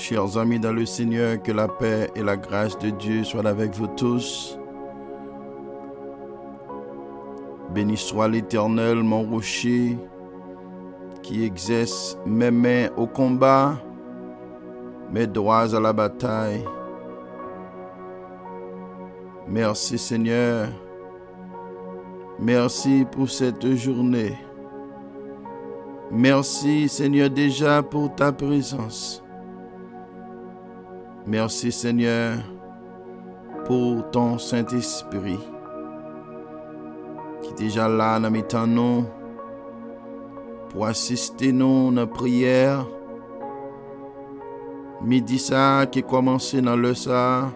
Chers amis dans le Seigneur, que la paix et la grâce de Dieu soient avec vous tous. Béni soit l'Éternel, mon rocher, qui exerce mes mains au combat, mes doigts à la bataille. Merci Seigneur. Merci pour cette journée. Merci Seigneur déjà pour ta présence. Merci Seigneur pour ton Saint-Esprit qui est déjà là dans mes temps nous pour assister nous dans la prière. Midi ça qui commence dans le ça.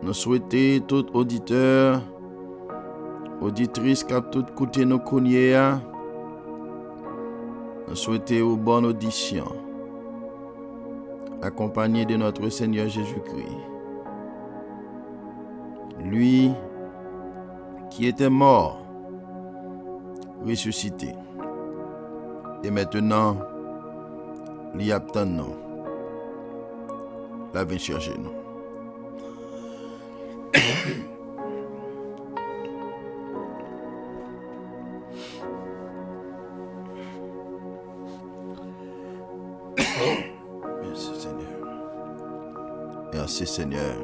Nous souhaitons tout auditeur, auditrice qui a tout écouté nos cogniers. Nous souhaitons une bonne audition, accompagné de notre Seigneur Jésus-Christ. Lui qui était mort, ressuscité. Et maintenant, il attend nous. Il vient chercher nous. Merci Seigneur. Merci Seigneur.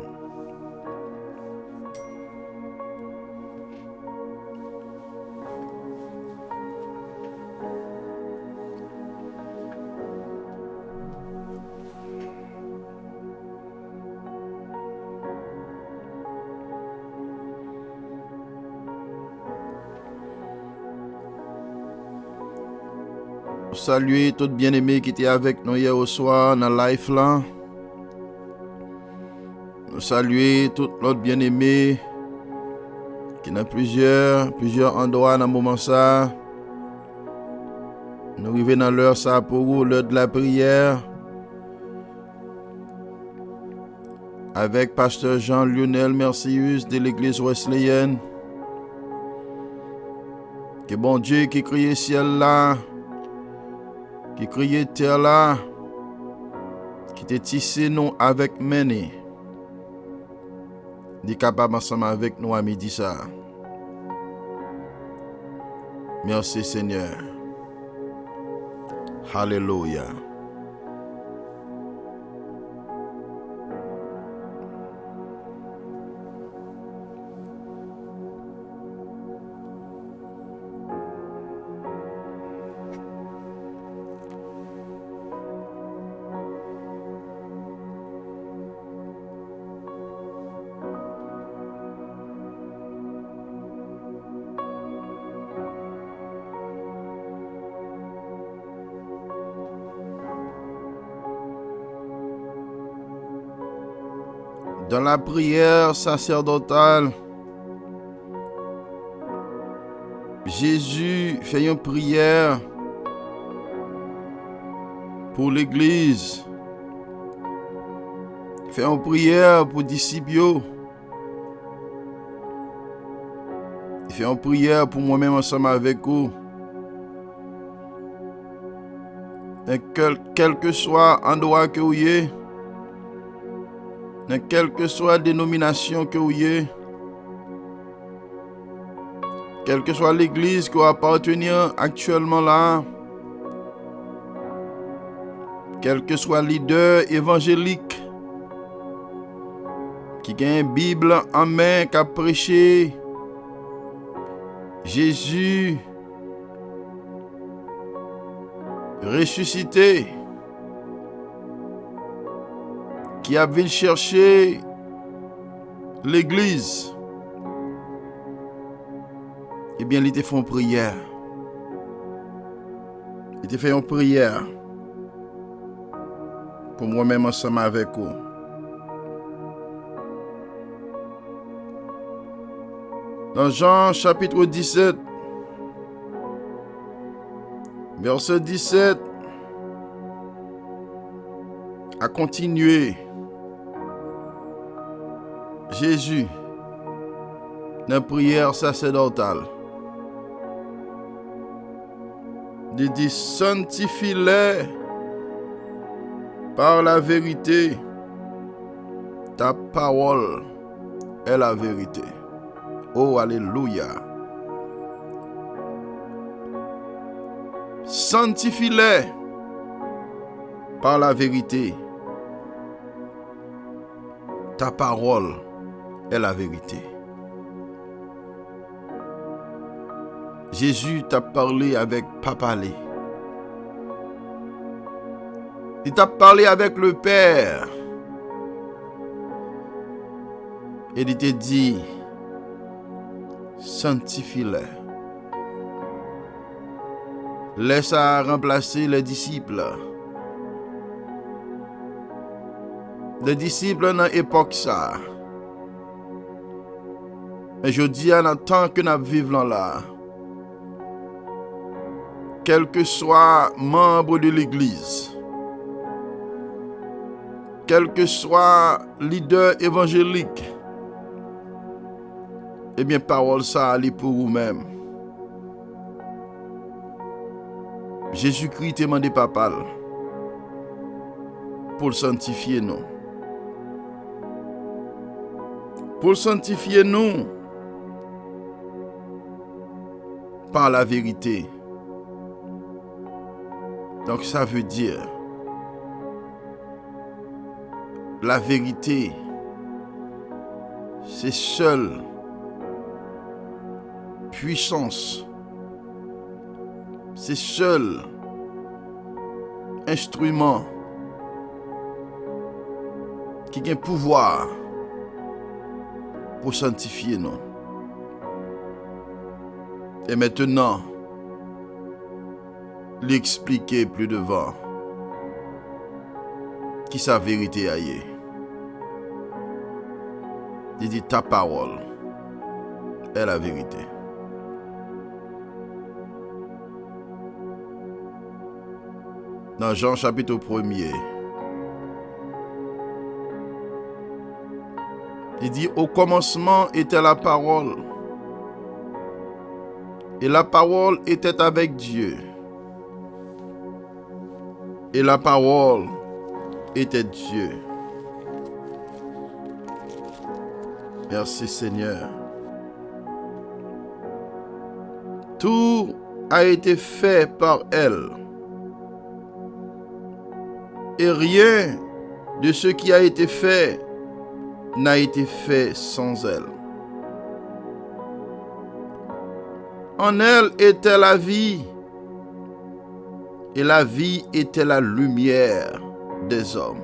Saluer tout bien-aimé qui était avec nous hier au soir dans la live là. Nous saluer tout l'autre bien-aimé qui dans plusieurs endroits dans le moment ça. Nous arrivons dans l'heure ça pour vous, l'heure de la prière. Avec pasteur Jean-Lionel Mercius de l'église wesleyenne. Que bon Dieu qui crée ciel là, qui crée terre là, qui te tissé nous avec mené, dit capable ensemble avec nous à midi ça. Merci Seigneur. Alléluia. Dans la prière sacerdotale, Jésus fait une prière pour l'église. Il fait une prière pour les disciples. Il fait une prière pour moi-même ensemble avec vous. Et quel que soit l'endroit que vous êtes, dans quelle que soit la dénomination que vous êtes, quelle que soit l'église que vous appartenez actuellement là, quel que soit le leader évangélique qui a une Bible en main, qui a prêché Jésus ressuscité, qui a venu chercher l'église, eh bien, il te fait une prière. Il te fait une prière pour moi-même ensemble avec vous. Dans Jean chapitre 17, verset 17, à continuer. Jésus, dans la prière sacerdotale, il dit sanctifie-les Par la vérité, ta parole est la vérité. Oh, alléluia. Sanctifie-les par la vérité. Ta parole est la vérité. Jésus t'a parlé avec Papalé. Il t'a parlé avec le Père. Et il t'a dit, sanctifie-les. Laisse à remplacer les disciples. Les disciples dans l'époque ça. Et je dis en tant que nous vivons là, quel que soit membre de l'église, quel que soit leader évangélique, eh bien, parole ça, elle est pour vous-même. Jésus-Christ t'a demandé papa pour le sanctifier nous. Pour le sanctifier nous par la vérité. Donc ça veut dire la vérité, c'est seule puissance, c'est seul instrument qui a un pouvoir pour sanctifier nous. Et maintenant, l'expliquer plus devant qui sa vérité aille. Il dit ta parole est la vérité. Dans Jean chapitre 1er, il dit au commencement était la parole. Et la parole était avec Dieu. Et la parole était Dieu. Merci Seigneur. Tout a été fait par elle. Et rien de ce qui a été fait n'a été fait sans elle. En elle était la vie, et la vie était la lumière des hommes.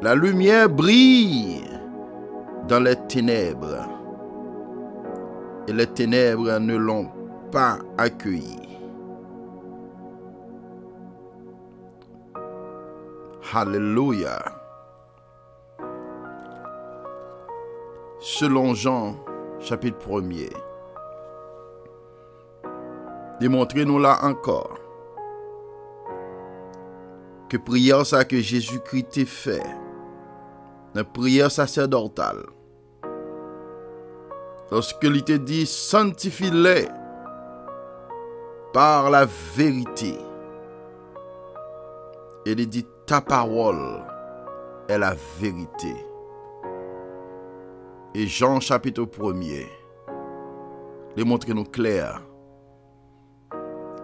La lumière brille dans les ténèbres, et les ténèbres ne l'ont pas accueillie. Alléluia. Selon Jean, chapitre 1er. Démontrez-nous là encore que prière ça que Jésus-Christ t'a fait, la prière sacerdotale, lorsque il te dit sanctifie-les par la vérité, et il dit ta parole est la vérité. Et Jean chapitre 1er, démontre-nous clair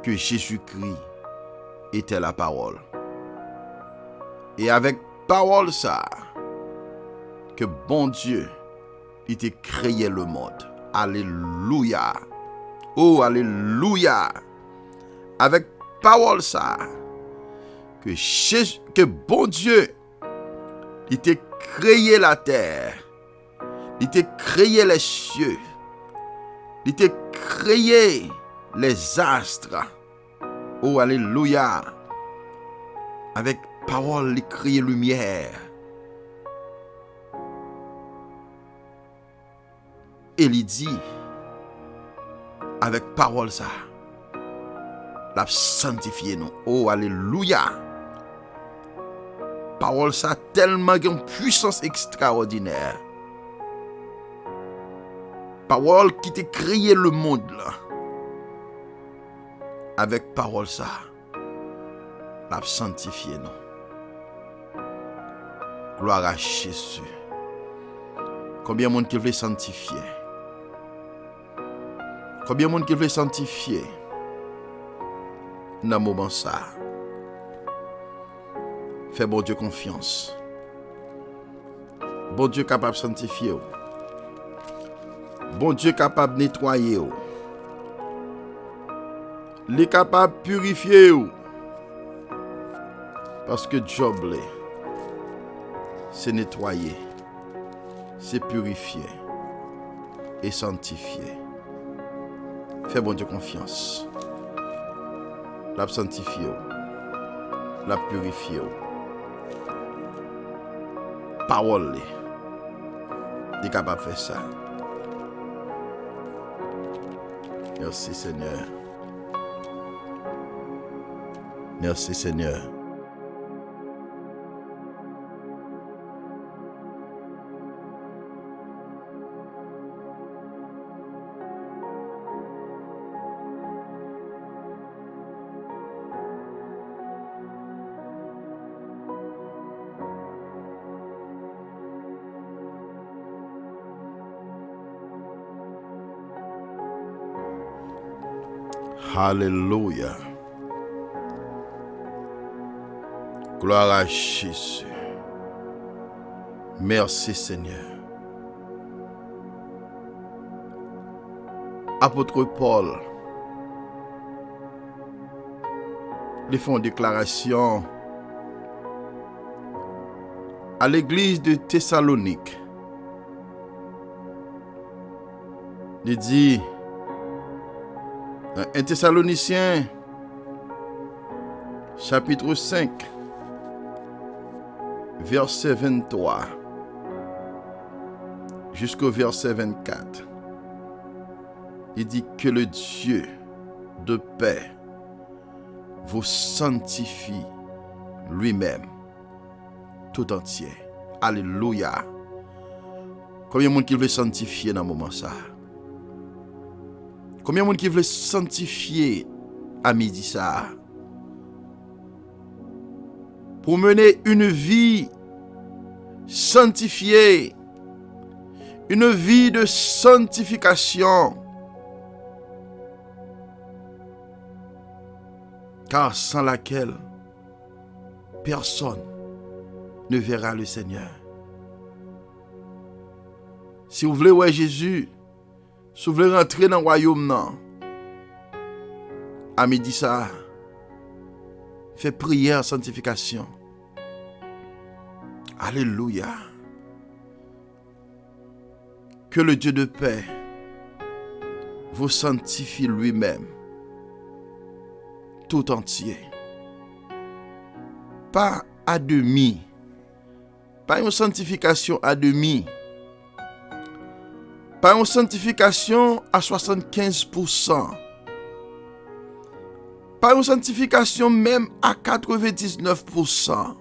que Jésus-Christ était la parole. Et avec parole ça, que bon Dieu, il t'a créé le monde. Alléluia. Oh, alléluia. Avec parole ça, que bon Dieu, il t'a créé la terre. Il t'a créé les cieux. Il t'a créé les astres. Oh, alléluia. Avec parole, il crée lumière. Et il dit, avec parole ça, la sanctifier nous. Oh, alléluia. Parole ça tellement une puissance extraordinaire. Parole qui t'a créé le monde là. Avec parole ça, l'a sanctifié nous. Gloire à Jésus. Combien de monde qui veut sanctifier? Combien de monde qui veut sanctifier dans le moment ça? Fais bon Dieu confiance. Bon Dieu capable de sanctifier. Bon Dieu capable de nettoyer. Il est capable de purifier. Parce que job c'est nettoyer, c'est purifier et sanctifier. Fais bon Dieu confiance. La sanctifier, la purifier. Parole, il est capable de faire ça. Merci Seigneur. Merci Seigneur. Alléluia. Gloire à Jésus. Merci Seigneur. Apôtre Paul, ils font déclaration à l'église de Thessalonique. Il dit, un Thessalonicien, chapitre 5, verset 23, jusqu'au verset 24. Il dit que le Dieu de paix vous sanctifie lui-même tout entier. Alléluia. Combien de monde qui veut sanctifier dans ce moment ça? Combien de monde qui veut sanctifier à midi ça? Pour mener une vie sanctifiée, une vie de sanctification. Car sans laquelle personne ne verra le Seigneur. Si vous voulez voir Jésus, si vous voulez rentrer dans le royaume, non, à midi ça, fait prière, sanctification. Alléluia. Que le Dieu de paix vous sanctifie lui-même tout entier. Pas à demi. Pas une sanctification à demi. Pas une sanctification à 75%. Pas une sanctification même à 99%.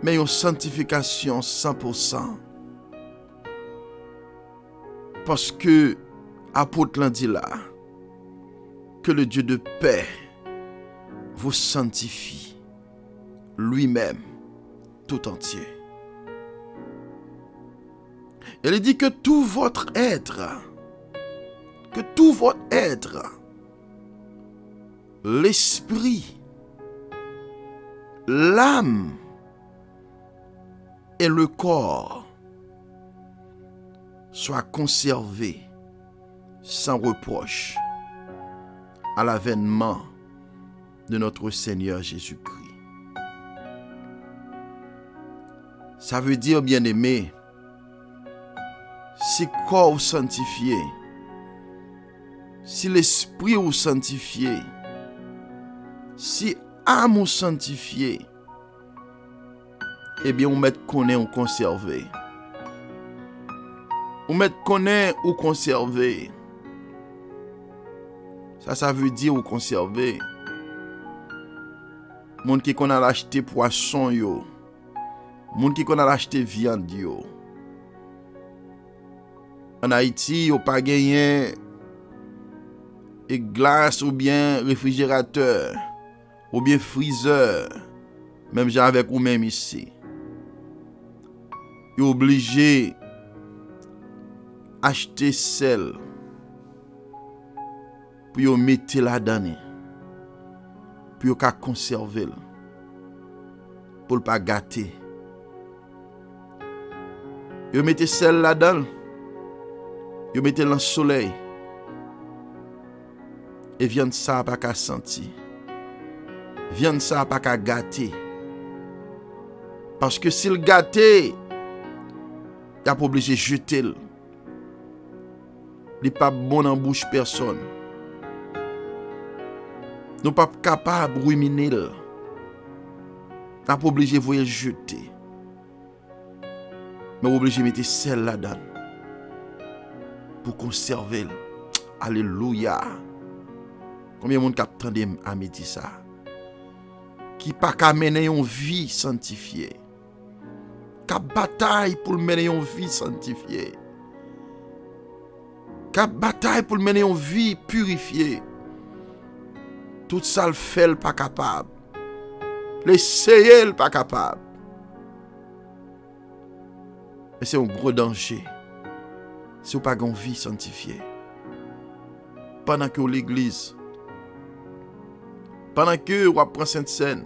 Mais une sanctification 100%. Parce que, apôtre l'a dit là, que le Dieu de paix vous sanctifie lui-même tout entier. Il dit que tout votre être, l'esprit, l'âme et le corps soit conservé sans reproche à l'avènement de notre Seigneur Jésus-Christ. Ça veut dire, bien-aimé, si corps ou sanctifié, si l'esprit ou sanctifié, si âme ou sanctifié, eh bien, on met connaît ou conservé. On met connaît ou conservé. Ça veut dire ou conserver. Moun qui qu'on a acheté poisson yo. Moun qui qu'on a acheté viande yo. En Haïti, yo pas gagné et glace ou bien réfrigérateur. ou bien friseur, même j'ai avec ou même ici. Vous obligé acheter sel pour vous mettre là-dedans, pour vous conserver, pour ne pas gâter. Vous mettez sel là-dedans, vous mettez dans le soleil, et viande ça pas qu'à sentir. Viande ça pas qu'à gâter. Parce que s'il gâté, il n'est pas obligé de jeter. Il n'est pas bon en bouche personne. Nous ne sommes pas capables de ruminer. Il n'est pas obligé de vous jeter. Mais obligé de mettre sel là-dedans. Pour conserver. Alléluia. Combien de monde qui attend à me dire ça? Qui pas qu'à mener une vie sanctifiée. Qui bataille pour mener une vie sanctifiée. Qui bataille pour mener une vie purifiée. Tout ça le fait pas capable. L'essayer le pas capable. Et c'est un gros danger. Si vous n'avez pas une vie sanctifiée. Pendant que l'église, pendant que vous prenez Sainte Seine,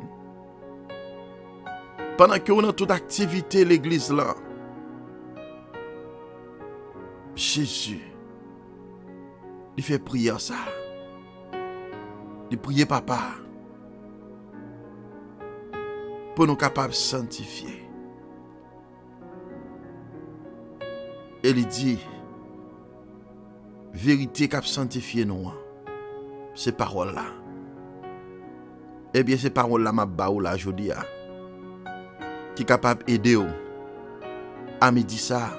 pendant que vous avez toute activité l'église là, Jésus, il fait prier ça. Il prie papa pour nous capables de sanctifier. Et il dit, vérité qui a sanctifié nous, ces paroles-là. Eh bien, ces paroles-là, ma baou là, je dis, qui est capable d'aider à me dire ça.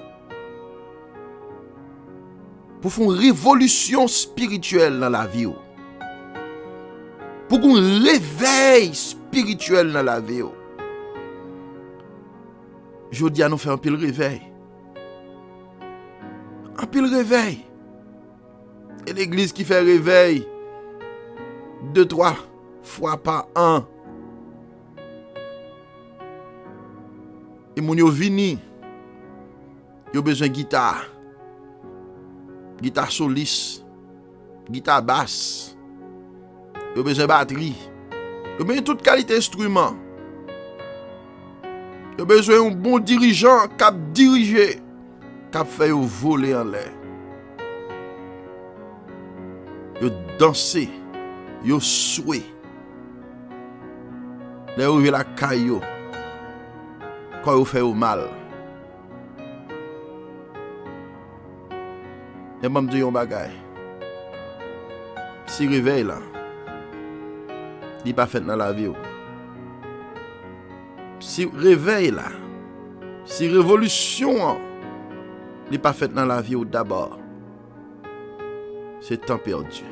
Pour faire une révolution spirituelle dans la vie. Pour qu'on réveil spirituel dans la vie. Je dis à nous faire un pile réveil. Un pile réveil. Et l'église qui fait réveil 2-3 fois par an. Et mon yo vini. Yo besoin de guitare. Guitare soliste. Guitare basse. Yo besoin de batterie. Yo besoin de toute qualité d'instrument. Yo besoin d'un bon dirigeant qui a dirigé, qui a fait voler en l'air. Yo danser, yo soué. Là où la caillou. Quand vous faites mal. Et je me dis un bagay. Si réveil là, il n'est pas fait dans la vie. Si réveil là, si révolution n'est pas fait dans la vie d'abord, c'est temps perdu.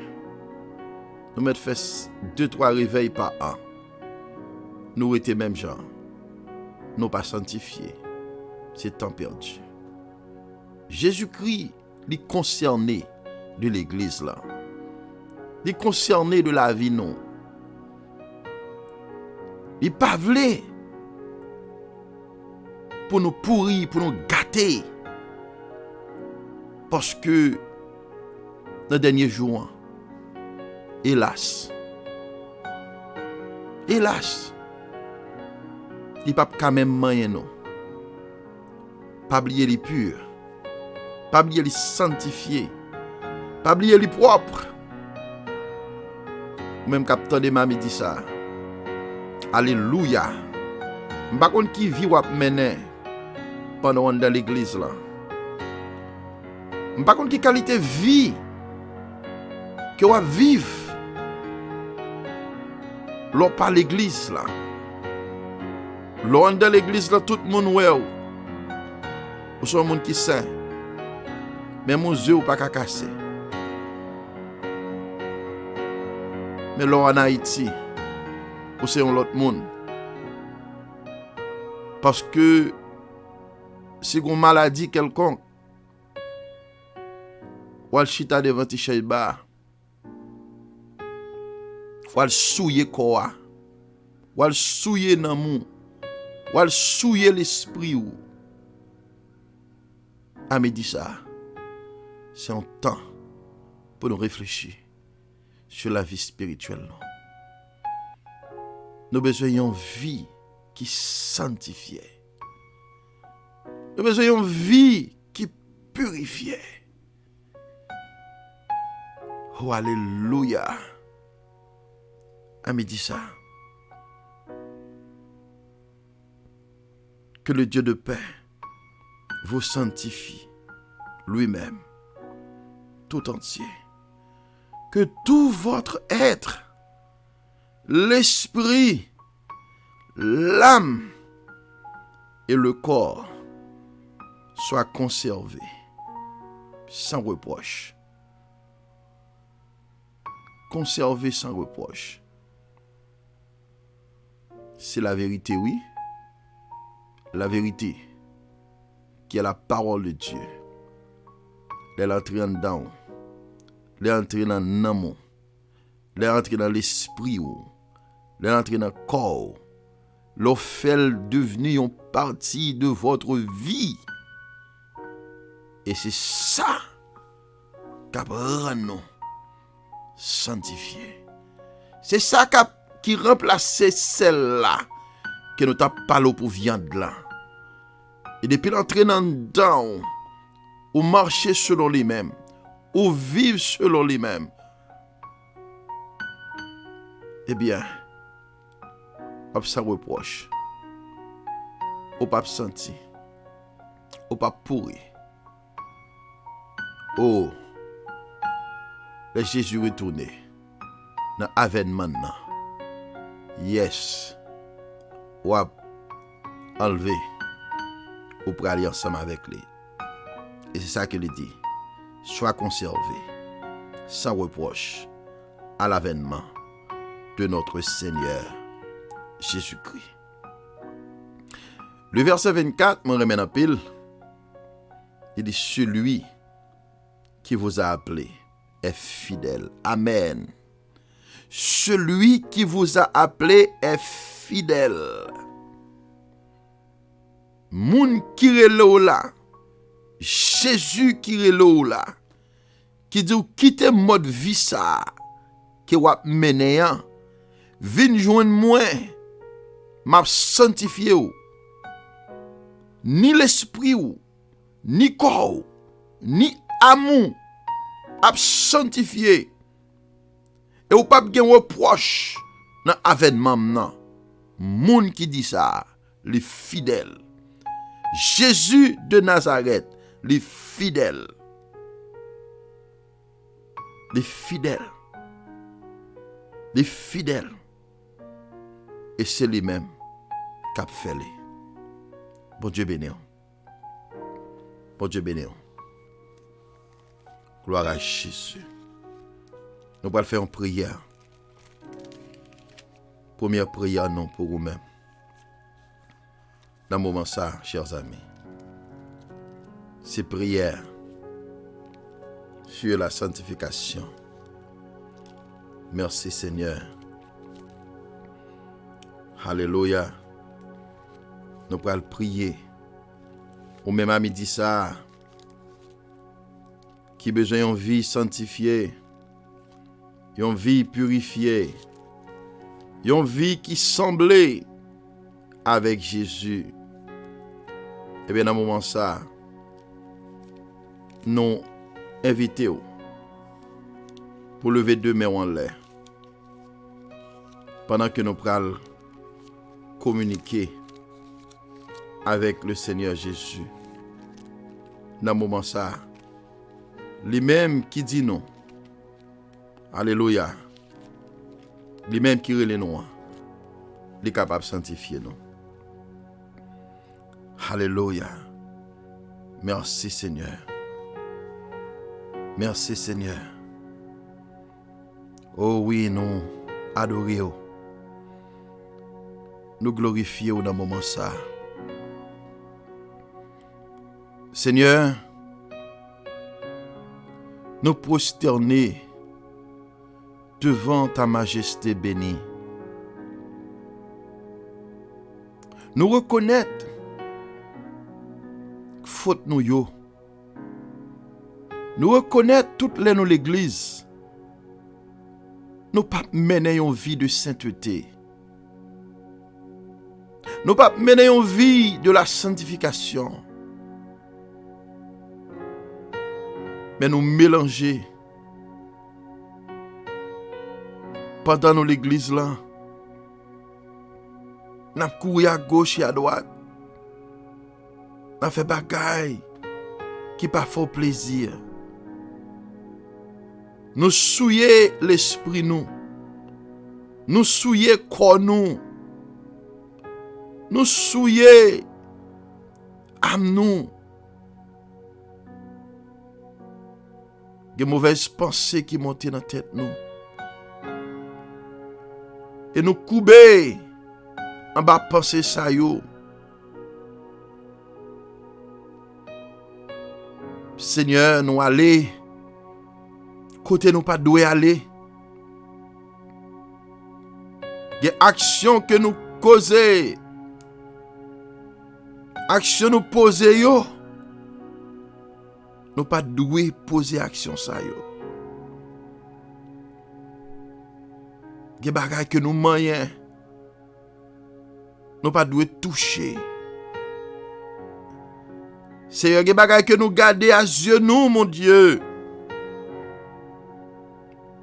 Nous mettons fait 2-3 réveils par an. Nous étions même gens. Nous pas sanctifiés. C'est temps perdu. Jésus-Christ est concerné de l'église là. Il est concerné de la vie non. Il n'est pas voulu pour nous pourrir, pour nous gâter. Parce que dans les derniers jours, hélas, il n'y a pas quand même moyen non. Pas oublier les purs, pas oublier les sanctifiés, pas oublier les propres. Même capteur de ma dit ça. Alléluia. Je ne sais pas qui vit ou mener pendant dans l'église là. Je ne sais pas qui qualité de vie que vous vivez lors par l'église là. Lors dans l'église là, tout le monde ouais. Vous êtes un monde qui sait. Mais mon yeux ou pas cassé. Mais là en Haïti, ou c'est un autre monde. Parce que si vous avez une maladie quelconque, ou al chita devant ti chayba, ou al souye quoi, ou al souiller nan moun, ou al souiller l'esprit ou. Ami dit ça, c'est un temps pour nous réfléchir sur la vie spirituelle. Nous besoin d'une vie qui sanctifiait. Nous besoin d'une vie qui purifiait. Oh, alléluia. Ami dit ça. Que le Dieu de paix vous sanctifie lui-même, tout entier. Que tout votre être, l'esprit, l'âme et le corps soient conservés sans reproche. Conservés sans reproche. C'est la vérité, oui. La vérité, qui est la parole de Dieu. Elle est entrée en dedans. Elle est entrée dans l'âme. Elle est entrée dans l'esprit. Elle est entrée dans le corps. Elle fait devenir une partie de votre vie. Et c'est ça qui rend nous sanctifiés. C'est ça qui remplace celle-là que nous t'avons parlé pour viande là. Et depuis l'entrée dans dedans, ou marcher selon lui-même, ou vivre selon lui-même, eh bien, on ça reproche, on pas senti, on pas pourri. Oh, le Jésus retourné dans l'avènement. Yes, ou a enlevé, ou pour aller ensemble avec lui. Et c'est ça qu'il dit. Sois conservé, sans reproche, à l'avènement de notre Seigneur Jésus-Christ. Le verset 24 me remet en pile. Il dit, celui qui vous a appelé est fidèle. Amen. Celui qui vous a appelé est fidèle. Moun qui relo là, Jésus qui relo là, qui dit quitte mode vie ça, qui wap mené an, vin joindre moi, m'a sanctifié ou. Ni l'esprit ou, ni corps, ni amour, a sanctifié. Et ou pas gen reproche dans avènement nan. Moun qui dit ça, les fidèles. Jésus de Nazareth, les fidèles. Les fidèles. Les fidèles. Et c'est lui-même qui a fait les. Bon Dieu béni. Bon Dieu béni. Gloire à Jésus. Nous allons faire une prière. Première prière, non, pour vous-même. Dans le moment ça, chers amis, c'est prière sur la sanctification. Merci Seigneur. Alléluia. Nous allons prier. Ou même à midi ça, qui besoin d'une vie sanctifiée, une vie purifiée, une vie qui semblait avec Jésus. Et bien dans ce moment ça, nous invitons pour lever deux mains en l'air. Pendant que nous allons communiquer avec le Seigneur Jésus. Dans ce moment ça, lui-même qui dit non. Alléluia. Lui-même qui relève nous. Il est capable de sanctifier nous. Alléluia. Merci Seigneur. Merci Seigneur. Oh oui, nous adorons. Nous glorifions dans le moment ça. Seigneur, nous prosterner devant ta majesté bénie. Nous reconnaître faute nous yo. Nous reconnaître toutes les nous l'église. Nous pas mener une vie de sainteté. Nous pas mener une vie de la sanctification. Mais nous mélanger pendant nous l'église là. Nous courir à gauche et à droite. Nous fait bagaille qui pas fort plaisir. Nous souiller l'esprit nous. Nous souiller corps nous. Nous souiller âme nous. Des mauvaises pensées qui montent dans la tête nous. Et nous couper en bas penser ça yo. Seigneur, nous aller côté nous pas doué aller. Des actions que nous causer, actions nous poser yo. Nous pas doué poser action ça yo. Des bagages que nous moyen. Nous pas doué toucher. C'est des bagages que nous garder à yeux nous mon Dieu.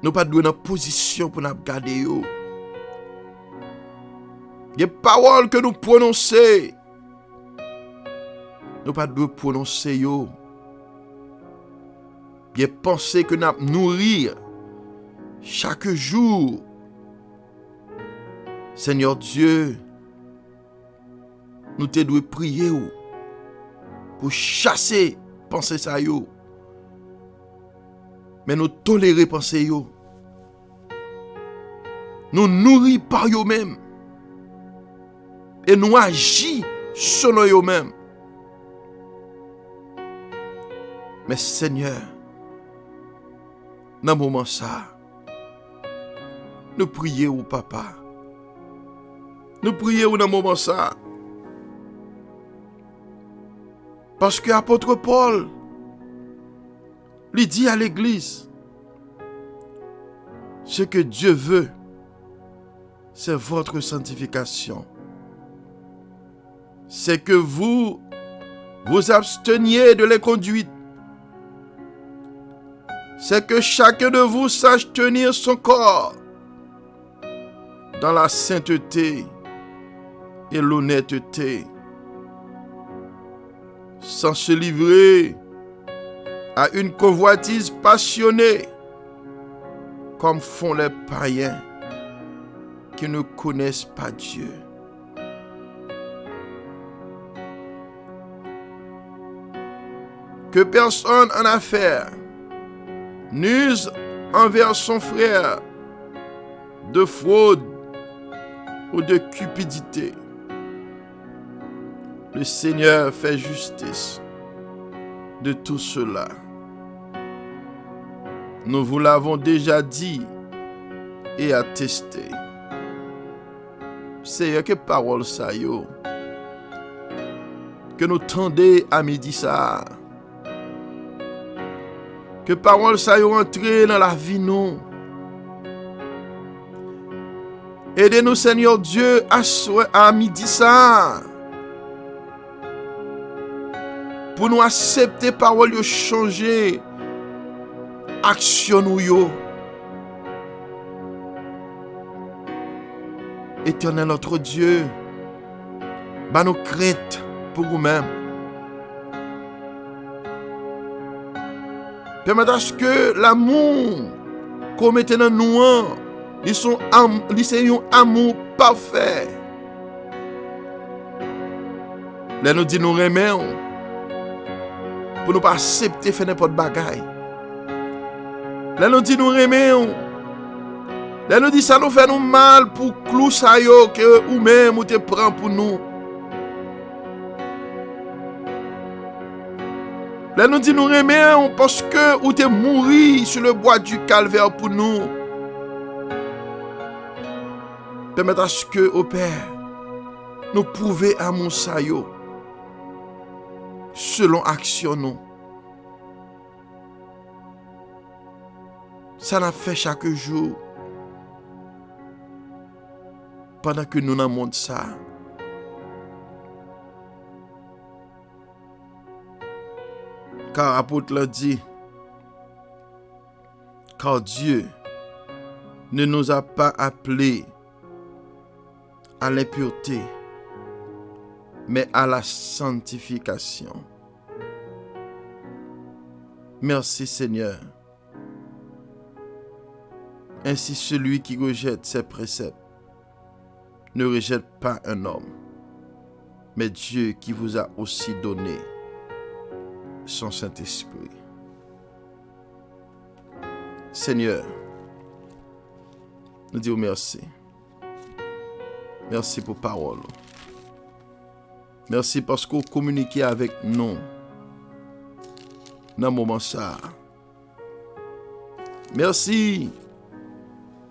Nous pas doué dans position pour nous garder yo. Des paroles que nous prononcer. Nous pas doué prononcer yo. Des pensées que nous nourrir chaque jour. Seigneur Dieu, nous te doué prier pour chasser pensées ça yo. Mais nous tolérer pensées yo. Nous nourrir par yo même. Et nous agir selon yo même. Mais Seigneur, dans le moment ça, nous prions au papa. Nous prions dans le moment ça. Parce que l'apôtre Paul lui dit à l'église, ce que Dieu veut, c'est votre sanctification. C'est que vous vous absteniez de l'inconduite. C'est que chacun de vous sache tenir son corps dans la sainteté et l'honnêteté, sans se livrer à une convoitise passionnée, comme font les païens qui ne connaissent pas Dieu. Que personne en affaire n'use envers son frère de fraude ou de cupidité. Le Seigneur fait justice de tout cela. Nous vous l'avons déjà dit et attesté. Seigneur, que parole ça yo. Que nous tendez à midi ça. Que parole ça yo entrer dans la vie nous. Aidez-nous Seigneur Dieu à midi ça. Pour nous accepter parole yo changer action nous yo. Éternel notre Dieu, bah nous crainte pour nous-mêmes. Permettez à ce que l'amour qu'on mette dans nous, c'est un amour parfait. Là nous dit nous remercions pour nous pas accepter faire n'importe bagaille. Là nous dit nous remercions. Là nous dit ça nous fait nous mal pour clou ça yo que ou même ou te prend pour nous. Là nous dit nous remercions parce que ou te mouri sur le bois du calvaire pour nous. Permettez à ce que au Père nous prouver amour ça yo selon action nous. Ça n'a fait chaque jour pendant que nous dans le monde ça. Car l'apôtre l'a dit, car Dieu ne nous a pas appelés à l'impureté, mais à la sanctification. Merci Seigneur. Ainsi celui qui rejette ses préceptes ne rejette pas un homme, mais Dieu qui vous a aussi donné son Saint-Esprit. Seigneur, nous disons merci. Merci pour parole. Merci parce que vous communiquez avec nous dans le moment ça. Merci,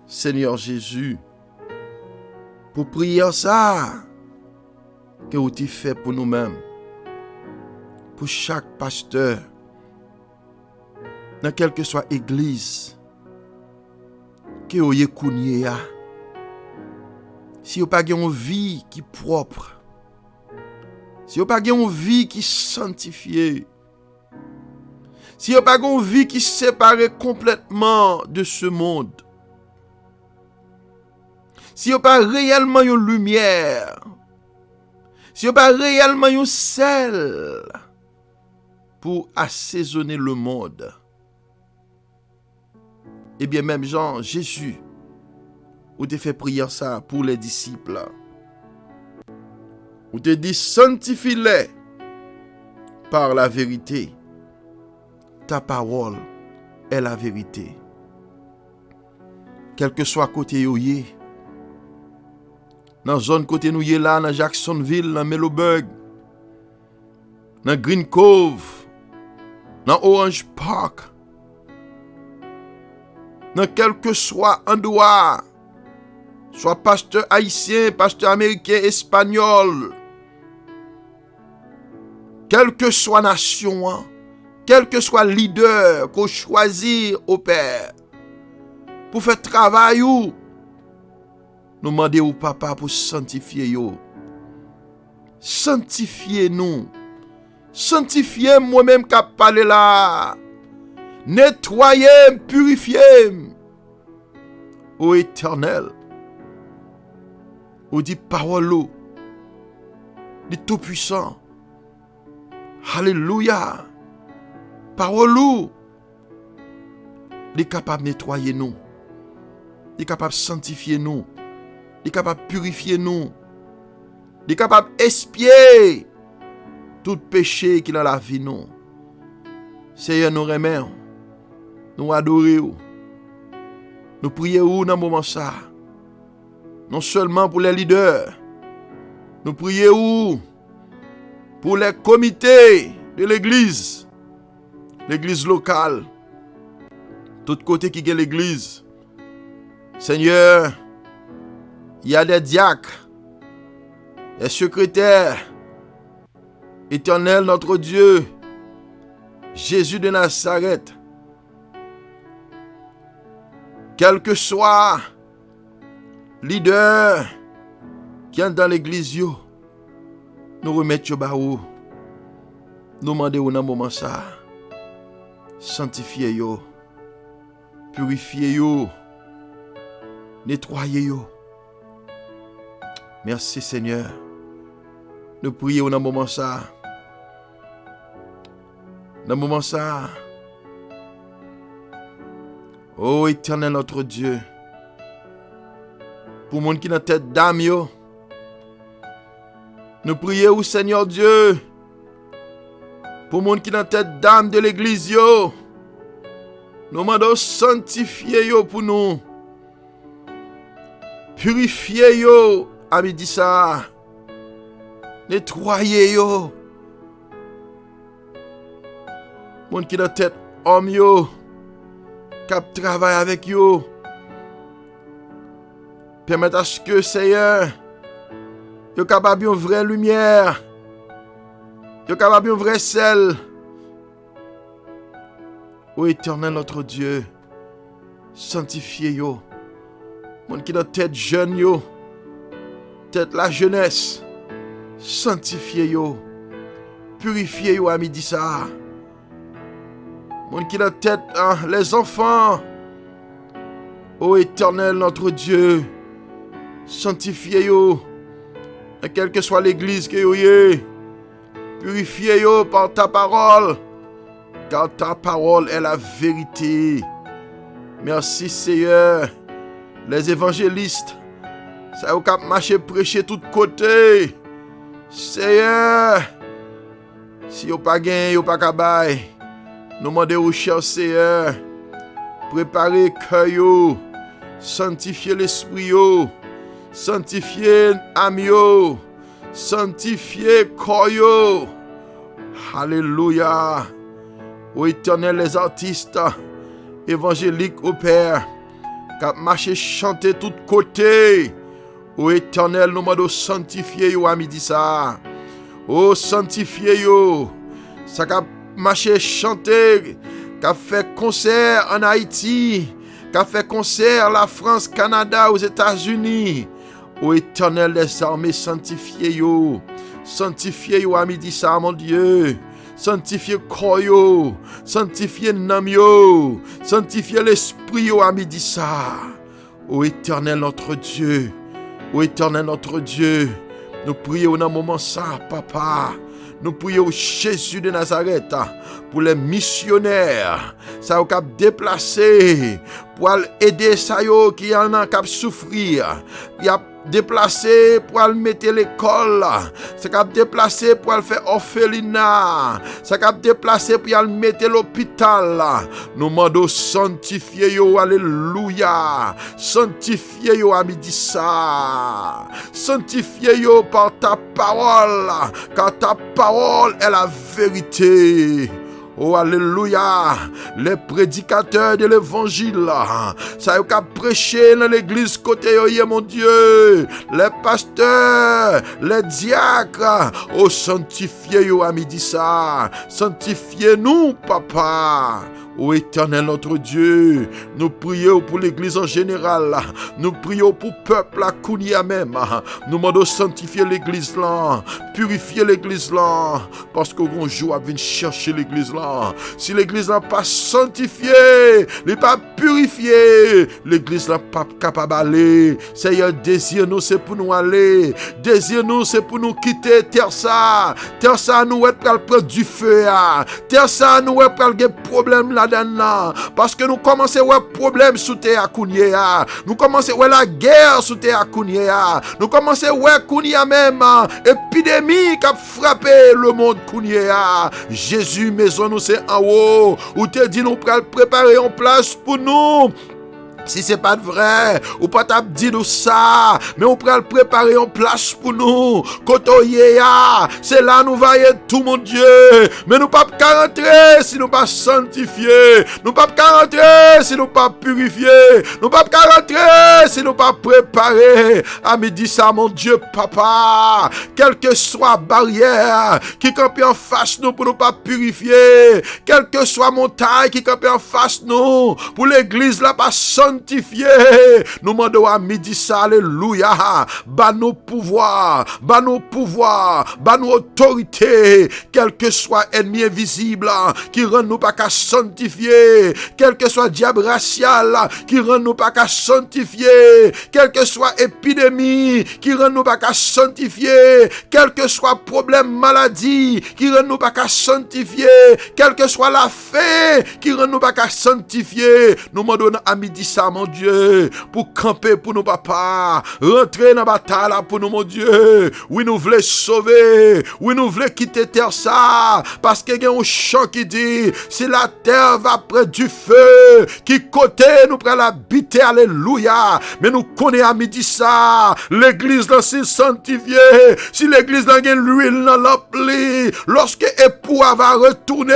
Seigneur Jésus, pour prier ça que vous avez fait pour nous-mêmes, pour chaque pasteur, dans quelle que soit l'église, que vous ayez connu. Si vous n'avez pas une vie qui est propre, si vous n'avez pas une vie qui est sanctifiée, si vous n'avez pas une vie qui est séparée complètement de ce monde, si vous n'avez pas réellement une lumière, si vous n'avez pas réellement une sel pour assaisonner le monde, eh bien même Jean, Jésus, ou te fait prier ça pour les disciples. Ou te dit sanctifie-les par la vérité. Ta parole est la vérité. Quel que soit côté où y est, dans la zone côté nous y est là, dans Jacksonville, dans Meloburg, dans Green Cove, dans Orange Park, dans quel que soit endroit, soit pasteur haïtien, pasteur américain, espagnol, quelle que soit nation, quel que soit leader qu'on choisit au Père, pour faire travail ou, nous demandons au Papa pour sanctifier yo. Sanctifiez nous. Sanctifiez moi-même qui parle là. Nettoyez, purifiez. Ô Éternel, ou dit parole, dit tout-puissant. Alléluia. Parole, il est capable de nettoyer nous. Il est capable de sanctifier nous. Il est capable de purifier nous. Il est capable d'expier tout péché qui est dans la vie nous. Seigneur, nous remercions. Nous adorons. Nous prions dans ce moment ça. Non seulement pour les leaders. Nous prions pour les comités de l'église. L'église locale. Tout côté qui est l'église. Seigneur, il y a des diacres, des secrétaires. Éternel notre Dieu, Jésus de Nazareth, quel que soit leader qui est dans l'église, nous remettons baou. Nous demandons dans moment ça, sanctifiez yo, purifiez yo, nettoyez yo. Merci Seigneur. Nous prions dans moment ça. Dans moment ça. Oh Éternel notre Dieu. Pour monde qui dans tête d'âme yo. Nous prions au Seigneur Dieu. Pour monde qui dans tête d'âme de l'église yo. Nous demandons sanctifier yo pour nous. Purifier yo. Ami dit ça. Nettoyer yo. Monde qui dans tête homme yo. Cap travaille avec yo. Permettre à ce que Seigneur Yo capable une vraie lumière. Yo capable une vraie sel. Ô Éternel notre Dieu, sanctifiez yo. Moun qui dans tête jeune yo, tête la jeunesse, sanctifiez yo. Purifiez yo à midi ça. Moun qui dans tête les enfants. Ô Éternel notre Dieu, sanctifiez yo. Et quelle que soit l'église que yo yé, purifiez yo par ta parole. Car ta parole est la vérité. Merci Seigneur. Les évangélistes, ça vous cap marcher prêcher tout côté. Seigneur, si vous pas gain, vous pas kabay. Nous demandons au cher Seigneur, préparez cœur yo, sanctifiez l'esprit yo, sanctifiez âme yo, sanctifiez corps yo. Alléluia. Ô Éternel, les artistes évangéliques au Père, qui marché chanter tout côté. Ô Éternel, nous demandons sanctifier yo à midi ça. Ô sanctifier yo. Ça qui marché chanter, qui fait concert en Haïti, qui fait concert la France, Canada, aux États-Unis. Ô Éternel des armées, sanctifiez yo. Sanctifiez yo à midi ça, mon Dieu. Sanctifiez corps yo, sanctifiez nam yo, sanctifiez l'esprit yo à midi ça. Ô Éternel notre Dieu, ô Éternel notre Dieu, nous prions dans un moment ça, papa. Nous prions Jésus de Nazareth pour les missionnaires, ça au cap déplacé pour aider ça yo qui en a cap souffrir. Il a déplacé pour aller mettre l'école, ça cap déplacé pour aller faire orphelinat, ça cap déplacé pour aller mettre l'hôpital. Nous demandons sanctifier yo, alléluia. Sanctifier yo à midi ça. Sanctifier yo par ta parole, car ta parole est la vérité. Oh alléluia, les prédicateurs de l'évangile, ça y a prêché dans l'église côté yo, mon Dieu, les pasteurs, les diacres, oh sanctifiez yo à midi ça, sanctifiez nous papa. Ô Éternel notre Dieu, nous prions pour l'église en général, nous prions pour le peuple à Kounia même, nous demandons sanctifier l'église là, purifier l'église là, parce qu'au jour à venir chercher l'église là. Si l'église n'a pas sanctifié, n'est pas purifié, l'église n'a pas capable d'aller. Seigneur, désir nous c'est pour nous aller, désir nous c'est pour nous quitter terre ça nous est pour prendre du feu, terre ça nous est pour des problèmes là. Parce que nous commençons à avoir problème sous terre à Kounia. Nous commençons à avoir la guerre sous terre à Kounia. Nous commençons à avoir Kounia même épidémie qui a frappé le monde Kounia. Jésus, maison nous c'est en haut. Où te dit nous préparer en place pour nous. Si c'est pas vrai, ou pas t'a dit nous ça, mais on peut le préparer en place pour nous. Kotoyeya, c'est là nous voyons tout mon Dieu. Mais nous pas rentrer si nous pas sanctifier. Nous pas rentrer si nous pas purifier. Nous pas rentrer si nous pas préparer. À midi ça mon Dieu papa, quelle que soit barrière qui campe en face nous pour nous pas purifier, quelle que soit montagne qui campe en face nous pour l'église là pas sanctifier. Nous demandons à midi ça, alléluia. Bah nos pouvoirs, bah nos autorités, quel que soit ennemi invisible qui rend nous pas qu'à sanctifier, quel que soit diable racial qui rend nous pas qu'à sanctifier, quel que soit épidémie qui rend nous pas qu'à sanctifier, quel que soit problème maladie qui rend nous pas qu'à sanctifier, quel que soit la faim qui rend nous pas qu'à sanctifier. Nous demandons à midi ça mon Dieu, pour camper pour nous papa, rentrer dans la bataille pour nous mon Dieu. Oui nous voulons sauver, oui nous voulons quitter terre ça, parce qu'il y a un chant qui dit, si la terre va près du feu, qui côté nous prend l'habiter, alléluia. Mais nous connaissons à midi ça, l'église là c'est sanctifié, si l'église là a l'huile dans l'opli, lorsque époux va retourner,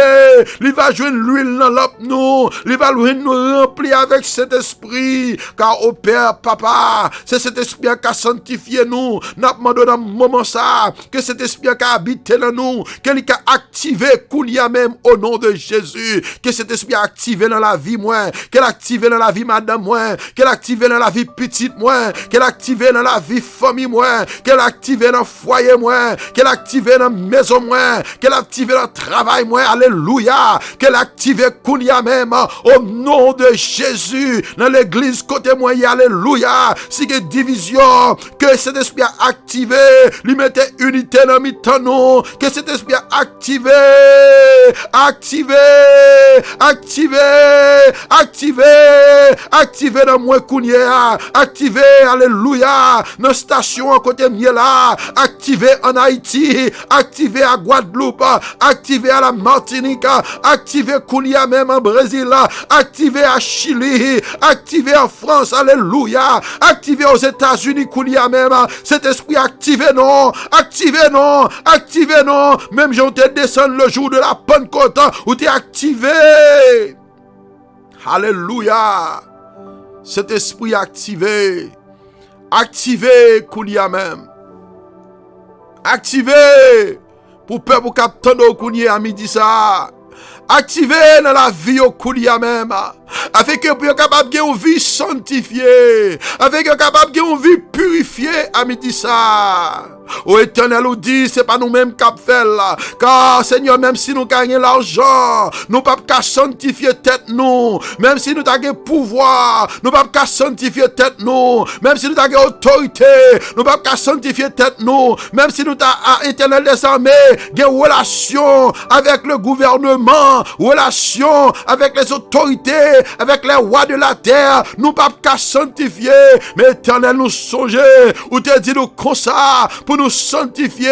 il va jouer l'huile dans l'op nous, il va nous remplir avec cet esprit. Saint-Esprit, car au Père, Papa, c'est cet esprit qui a sanctifié nous. Nous demandons dans le moment ça, que cet esprit qui a habité dans nous, qu'il a activé, Koulia même, au nom de Jésus, que cet esprit a activé dans la vie, moi, qu'elle a activé dans la vie, madame, moi, qu'elle a activé dans la vie petite, moi, qu'elle a activé dans la vie famille, moi, qu'elle a activé dans le foyer, moi, qu'elle a activé dans la maison, moi, qu'elle a activé dans le travail, moi, alléluia, qu'elle a activé, Koulia même, au nom de Jésus, dans l'église, côté moi, alléluia, si il y a division, que cet esprit a activé, lui mettait unité dans mi-temps, nous, que cet esprit a activé, activé dans moi, Kounia, activé, alléluia, dans station à côté de là, activé en Haïti, activé à Guadeloupe, activé à la Martinique, activé Kounia même en Brésil, activé à Chili, activé en France, alléluia, activé aux États-Unis, Kounia même, cet esprit activé non, même j'ai été descendu le jour de la Pentecôte, où tu es activé, alléluia, cet esprit activé, Kounia même, activé, pour peuple captain de Kounia à midi ça, activé dans la vie au Kounia même, avec que vous capable de une vie sanctifiée, avec que capable de une vie purifiée à midi ça. Ô Éternel, nous dit, c'est pas nous-mêmes qui fait là. Car, Seigneur, même si nous gagnons l'argent, nous ne pouvons pas sanctifier tête nous. Même si nous avons pouvoir, nous ne pouvons pas sanctifier tête nous. Même si nous avons autorité, nous ne pouvons pas sanctifier tête nous. Même si nous avons, Éternel des armées, une relation avec le gouvernement, relation avec les autorités, avec les rois de la terre, nous ne pouvons pas sanctifier. Mais Éternel, nous songeons, ou te dit nous comme ça, pour nous sanctifier,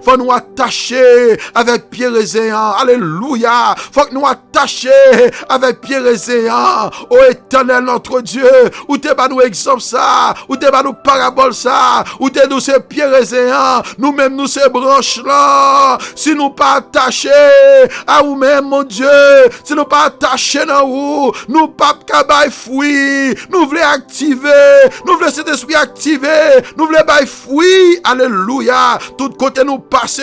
faut nous attacher avec Pierre et Zéan. Alléluia. Faut que nous attacher avec Pierre et Zéan. Ô Éternel notre Dieu, où t'es pas nous exemple ça, où t'es pas nous parabole ça, où t'es nous c'est Pierre et Zéan, nous-mêmes nous ces branches là. Si nous pas attachés à vous-même, mon Dieu, si nous pas attachés dans vous, nous pas capable fouiller, nous voulons activer, nous voulons cet esprit activer, nous voulons bailler fouiller. Alléluia. Tout côté nous passer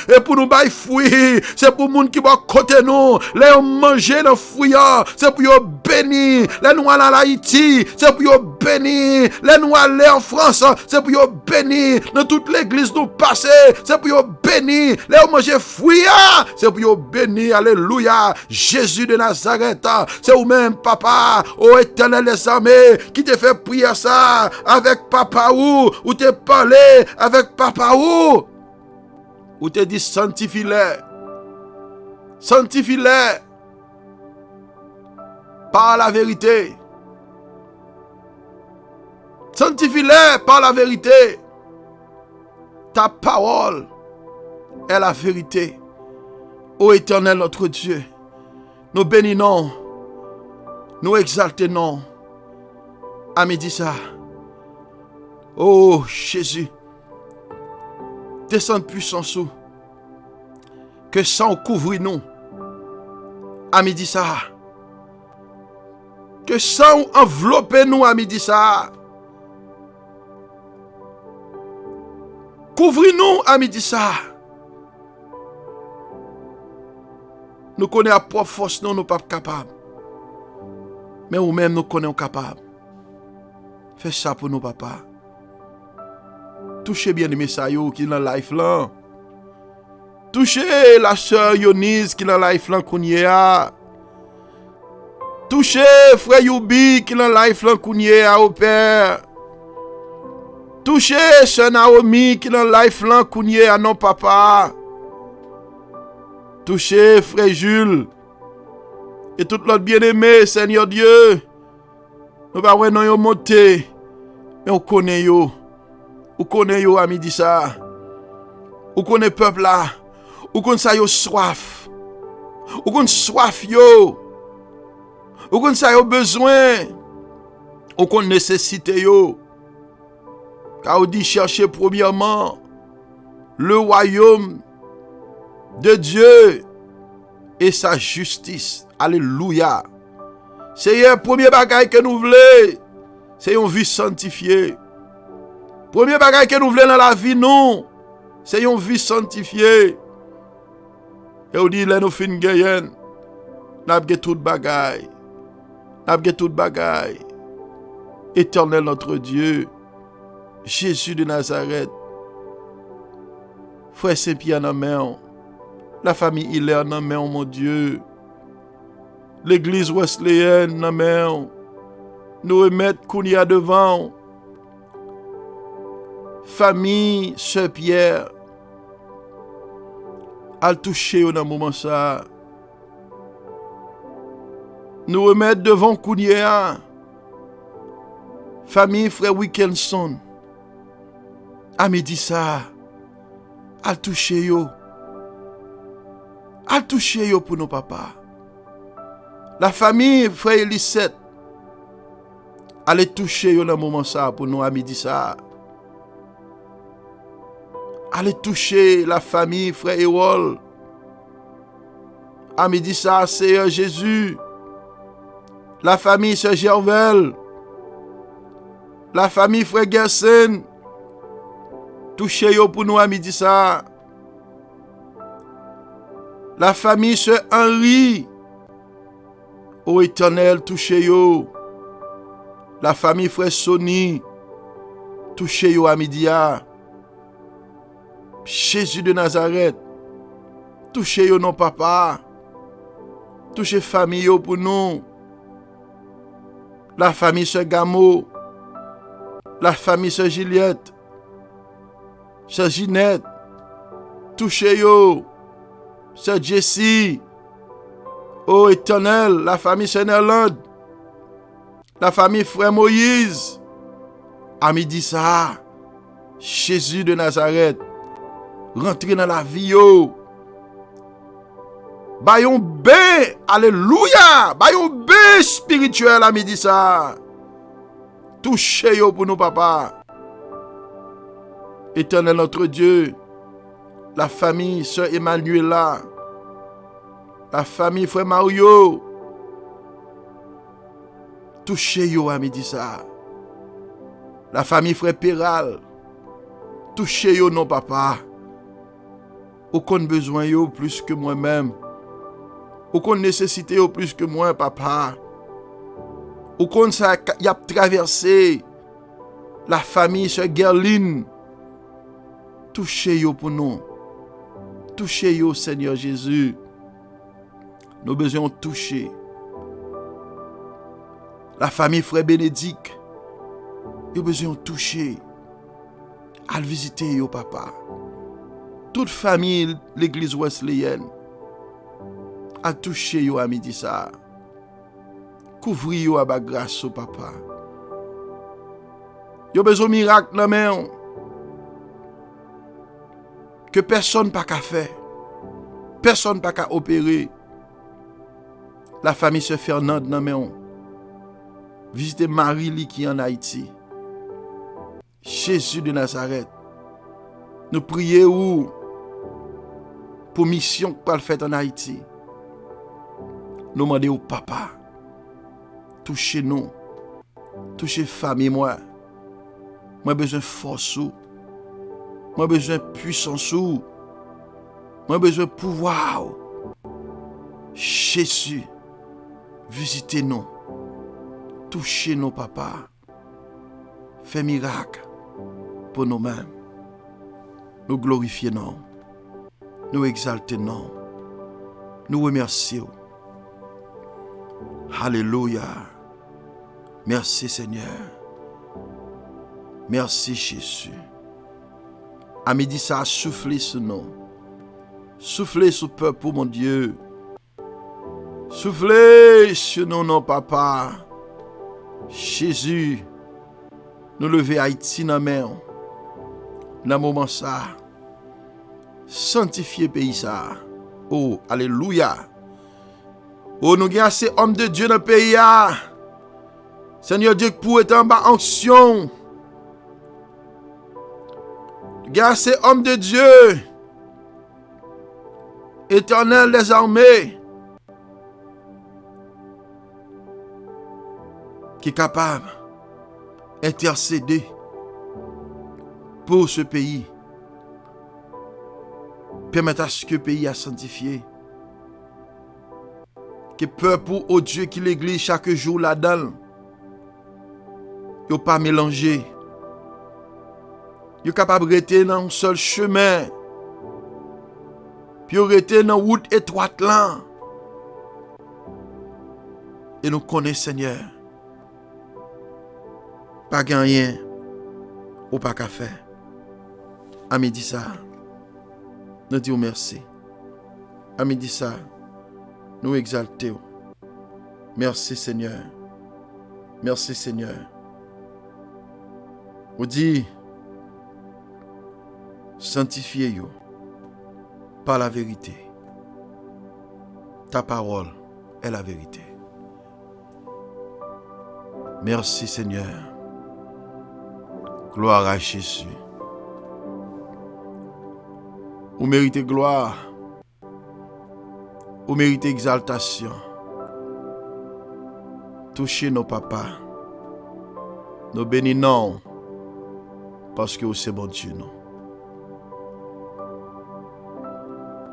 et pour nous bailler fouiller, c'est pour moun qui va côté nous, les manger dans fouillant, c'est pour yo bénir, les nous aller en Haïti, c'est pour yo bénir, les nous aller en France, c'est pour yo bénir, dans toute l'église nous passer, c'est pour yo bénir, les manger fouillant, c'est pour yo bénir. Alléluia. Jésus de Nazareth, c'est vous-même papa, ô Éternel des armées, qui te fait prier ça avec papa ou te parler avec papa ou te dit sanctifie-les par la vérité, sanctifie-les par la vérité, ta parole est la vérité. Ô Éternel notre Dieu, nous bénissons, nous exaltons à midi ça. Oh Jésus, descends de puissance ou que sang couvre nous à midi ça, que sang enveloppe nous à midi ça, couvre nous à midi ça. Nous connaissons à propre force, nous ne sommes pas capables, mais nous-mêmes nous connaissons capables. Fais ça pour nous, papa. Touchez bien les messages qui sont dans la life là. Touchez la sœur Yonise qui est dans la life là qu'on y a. Touchez frère Youbi qui est dans la life là qu'on y a au père. Touchez sœur Naomi qui est dans la life là qu'on y a non papa. Touchez frère Jules et tout l'autre bien-aimé Seigneur Dieu. Nous pas voir non yo monter mais on connaît yo. Ou connaît yo à midi ça. Ou connaît peuple là. Ou connaît ça yo soif. Ou connaît soif yo. Ou connaît ça yo besoin. Ou connaît nécessité yo. Car on dit chercher premièrement le royaume de Dieu et sa justice. Alléluia. Seigneur, premier bagage que nous voulons, c'est une vie sanctifiée. Premier bagage que nous voulons dans la vie, nous, c'est une vie sanctifiée. Et on dit, là, nous finissons gagner. Nous avons tout bagage. Nous avons tout bagage. Éternel notre Dieu, Jésus de Nazareth, Frère Saint-Pierre dans main, la famille Hilaire dans main, mon Dieu, l'église Wesleyenne dans main, nous remettre Kounia devant, famille Sœur Pierre, à toucher dans le moment ça. Nous remettre devant Kounia, famille Frère Wilkinson, à midi ça, à toucher yo. À toucher yo pour nos papas. La famille Frère Elisette, allez toucher yo dans le moment ça pour nous à midi ça. Allez toucher la famille Frère Ewol. À midi ça, Seigneur Jésus. La famille Sœur Gervel. La famille Frère Gersen. Touchez yo pour nous à midi ça. La famille Sœur Henri. Ô Éternel, touchez yo. La famille Frère Sony. Touchez yo à midi à. Jésus de Nazareth. Touchez yo non papa. Touchez famille yo pour nous. La famille Sœur Gamo. La famille Sœur Juliette. Sœur Ginette. Touchez yo. Sœur Jessie. Oh Éternel, la famille Sœur Nerland. La famille Frère Moïse. À midi ça. Jésus de Nazareth. Rentrez dans la vie yo. Bayon bé, alléluia. Bayon bé spirituel à midi ça. Touchez yo pour nous papa. Éternel notre Dieu. La famille Sœur Emmanuela. La famille Frère Mario. Touchez yo à midi ça. La famille Frère Péral. Touchez yo non papa. Aucun besoin yo plus que moi-même. Aucune nécessité yo plus que moi papa. Aucun ça y a traversé. La famille Sœur Gerline. Touchez yo pour nous. Touchez yo Seigneur Jésus. Nous besoin toucher. La famille Frère Bénédicte. Nous besoin toucher. À visiter yo papa. Toute famille l'église wesleyenne. À toucher yo à midi ça. Couvrir yo à ba grâce au papa. Yo besoin miracle dans main. Que personne pas qu'à faire. Personne pas qu'à opérer. La famille Sœur Fernande dans main. Visiter Marie qui en Haïti. Jésus de Nazareth. Nous prions pour mission que pas fait en Haïti. Nous demandons au papa. Touchez nous. Touchez famille moi. Moi besoin de force. Moi besoin de puissance. Moi besoin de pouvoir. Jésus, visitez-nous. Touchez-nous, papa. Fais miracle pour nous-mêmes. Nous glorifions, nous exaltons, nous remercions. Alléluia. Merci Seigneur. Merci Jésus. À midi, ça a soufflé sur nous. Soufflez sur le peuple, mon Dieu. Soufflez sur nous, non, papa. Jésus, nous lever Haïti dans la main. Dans le moment ça, sanctifier pays ça. Oh, alléluia. Oh, nous avons assez hommes de Dieu dans le pays. Seigneur Dieu, pour être en bas action. Nous avons assez hommes de Dieu. Éternel des armées. qui est capable d'intercéder pour ce pays. Permettre à ce que le pays a sanctifié. Que peuple au Dieu qui l'église chaque jour là-dedans. Yo pas mélanger. Yo capable de rester dans un seul chemin. Puis yo rester dans une route étroite là. Et nous connaissons Seigneur. Pas gagner ou pas qu'à faire. À midi ça. Nous disons merci. À midi ça. Nous exaltons. Merci Seigneur. Merci Seigneur. On dit, sanctifiez-vous par la vérité. Ta parole est la vérité. Merci Seigneur. Gloire à Jésus. Vous méritez gloire. Vous méritez exaltation. Touchez nos papas. Nous bénissons parce que vous c'est bon Dieu.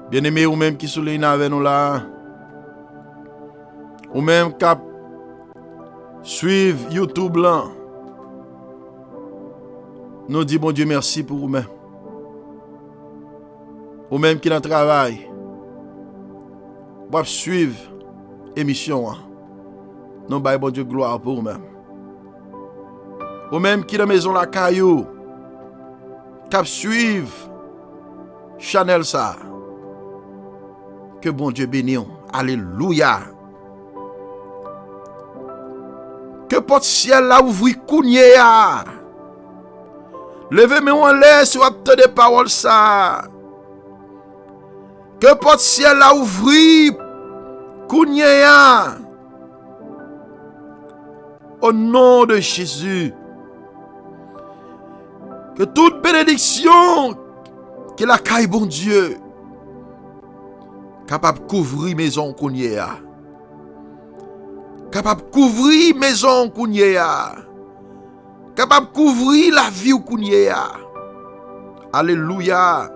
Bien-aimés, ou même qui sont là avec nous là. Ou même qui suivent YouTube là. Nous disons bon Dieu merci pour vous-même. Ou même qui dans le travail. Vous suivre l'émission. Nous baillons bon Dieu gloire pour vous-même. Ou même qui dans la maison la caillou. Qui suivre Chanel ça. Que bon Dieu bénisse. Alléluia. Que porte ciel là ouvri kounye ya. Levez-moi en l'air si vous avez des paroles ça. Que porte ciel là ouvri kounye ya. Au nom de Jésus. Que toute bénédiction que la caille bon Dieu capable de couvrir maison kounye ya. Capable de couvrir maison kounye ya. Capable de couvrir la vie kounye ya. Alléluia.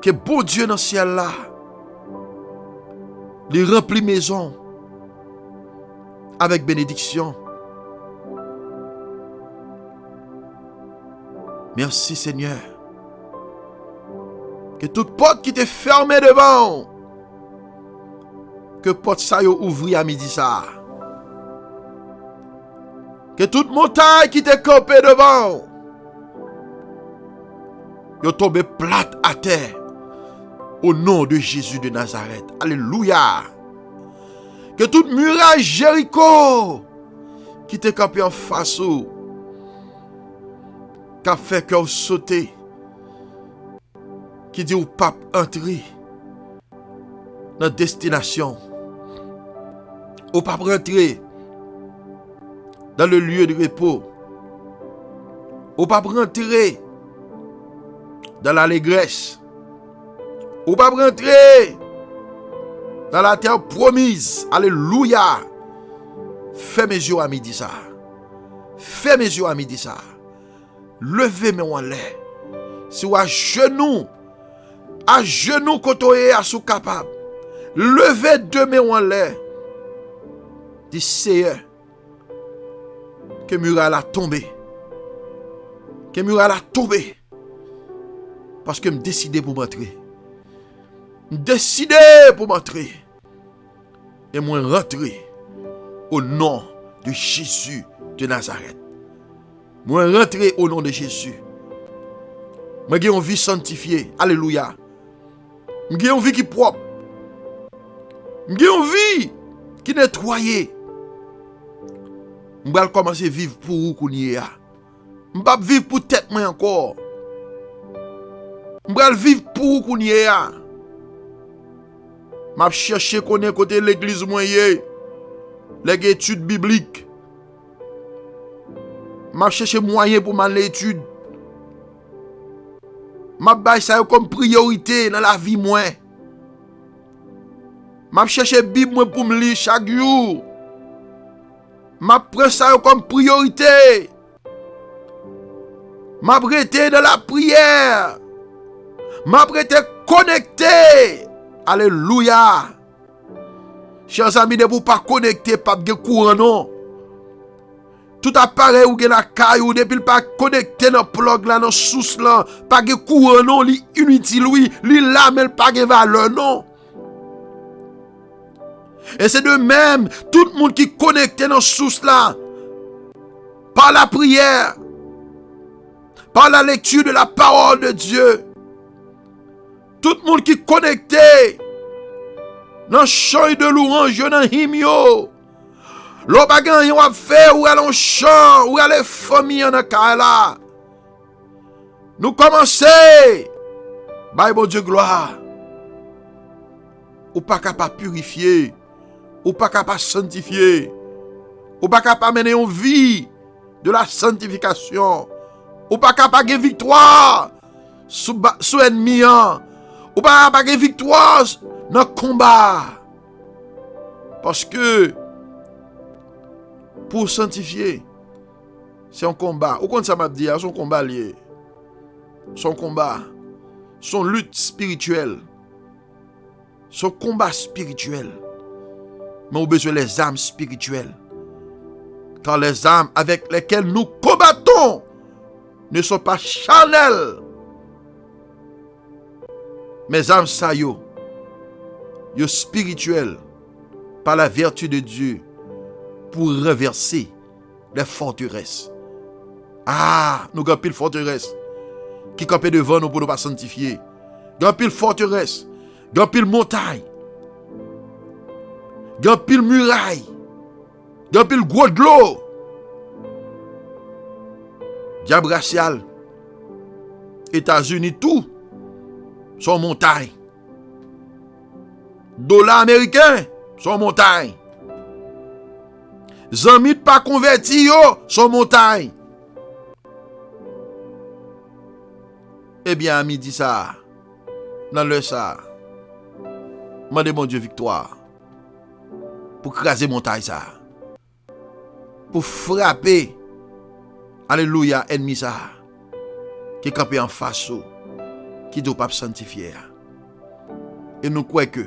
Que bon Dieu dans le ciel là, les remplit maison avec bénédiction. Merci Seigneur. Que toute porte qui était fermée devant, que porte ça yo ouvri à midi ça. Que toute montagne qui était campée devant, yo tombé plate à terre. Au nom de Jésus de Nazareth. Alléluia. Que toute muraille Jéricho qui te campé en face ou qui a fait que vous sauter, qui dit au pape entrer dans la destination, au pape rentrer dans le lieu de repos, au pape rentrer dans l'allégresse, ou pas rentrer dans la terre promise. Alléluia. Fais mes yeux à midi ça. Fais mes yeux à midi ça. Levez mes en l'air. Si vous à genoux côté à sous capable. Levez deux mains en l'air. Dis Seigneur, que muraille a tombé. Que muraille a tombé. Parce que je me décidé pour m'entrer. Décidé pour m'entrer. Et moi rentrer au nom de Jésus de Nazareth. Moi rentrer au nom de Jésus. Moi j'ai une vie sanctifiée. Alléluia. J'ai une vie qui est propre. J'ai une vie qui est nettoyée. Je vais commencer à vivre pour vous qu'on y a. Je vais vivre pour tête moi encore. Je vais vivre pour vous qu'on y a. Je cherche connaître côté l'église moyen, les études bibliques. Je cherche moyen pour ma l'étude. Je baille ça comme priorité dans la vie moi. Je cherche Bible pour me lire chaque jour. m'a pris ça comme priorité. M'a prêté de la prière. M'a prêté connecté. Alléluia. Chers amis, ne vous pas connecter, pas de courant, non. Tout appareil ou gen la caillou, depuis pas connecté dans plug là, dans source là, pas de courant, non, li inutile, oui, li la, mais pas de valeur, non. Et c'est de même, tout le monde qui connecté dans source là, par la prière, par la lecture de la parole de Dieu, tout le monde qui connecté dans le chant de louange, dans l'hymne, l'on bagan yon a fait ou à l'on chant ou à les familles en là. Nous commençons. Bye bon Dieu gloire. Ou pas capable purifier, ou pas capable sanctifier, ou pas capable mener une vie de la sanctification, ou pas capable de victoire sous ennemi, ou pas capable de victoire dans le combat. Parce que pour sanctifier, c'est un combat. Au compte ça m'a dit, c'est un combat lié. Son combat, son lutte spirituelle, son combat spirituel. Mais on a besoin des âmes spirituelles. Car les âmes avec lesquelles nous combattons ne sont pas charnelles. Mes âmes ça yo spirituelles par la vertu de Dieu pour renverser les forteresses. Ah, nous avons pile forteresse qui campent devant nous pour ne pas sanctifier. Nous avons pile forteresse, nous avons pile montagne, nous avons pile muraille, nous avons pile gros de l'eau. Diable racial, États-Unis, tout sont montagnes. Dollars américains sont montagnes. Zami pas converti yo sont montagnes. Eh bien, à midi ça, dans le ça, demandez mon Dieu victoire pour craser montagne ça, pour frapper, alléluia, ennemi ça, qui est campé en face, qui doit pas sanctifier. Et nous croyons que